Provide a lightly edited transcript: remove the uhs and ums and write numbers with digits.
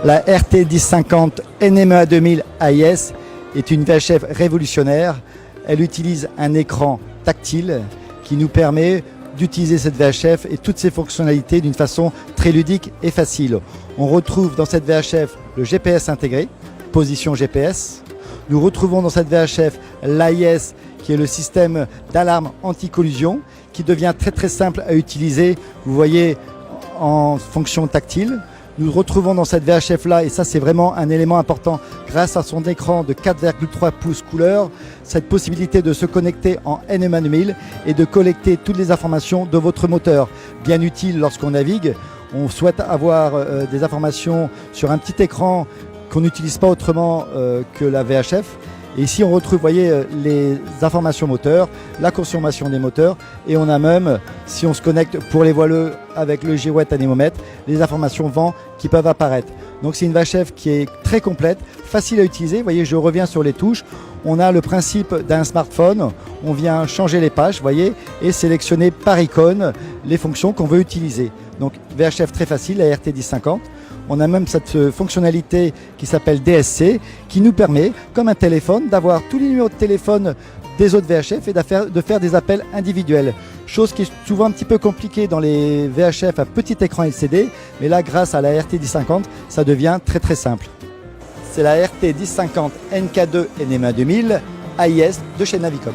La RT 1050 NMEA 2000 AIS est une VHF révolutionnaire. Elle utilise un écran tactile qui nous permet d'utiliser cette VHF et toutes ses fonctionnalités d'une façon très ludique et facile. On retrouve dans cette VHF le GPS intégré, position GPS. Nous retrouvons dans cette VHF l'AIS qui est le système d'alarme anti-collision qui devient très simple à utiliser, vous voyez, en fonction tactile. Nous retrouvons dans cette VHF là, et ça c'est vraiment un élément important, grâce à son écran de 4,3 pouces couleur, cette possibilité de se connecter en NMEA 2000 et de collecter toutes les informations de votre moteur. Bien utile lorsqu'on navigue, on souhaite avoir des informations sur un petit écran qu'on n'utilise pas autrement que la VHF. Et ici on retrouve, voyez, les informations moteurs, la consommation des moteurs, et on a même, si on se connecte pour les voileux avec le girouette anémomètre, les informations vent qui peuvent apparaître. Donc c'est une VHF qui est très complète, facile à utiliser. Vous voyez, je reviens sur les touches. On a le principe d'un smartphone, on vient changer les pages, vous voyez, et sélectionner par icône les fonctions qu'on veut utiliser. Donc VHF très facile, la RT 1050. On a même cette fonctionnalité qui s'appelle DSC qui nous permet, comme un téléphone, d'avoir tous les numéros de téléphone des autres VHF et de faire des appels individuels. Chose qui est souvent un petit peu compliquée dans les VHF à petit écran LCD, mais là, grâce à la RT 1050, ça devient très simple. C'est la RT 1050 NK2 NMEA 2000 AIS de chez Navicom.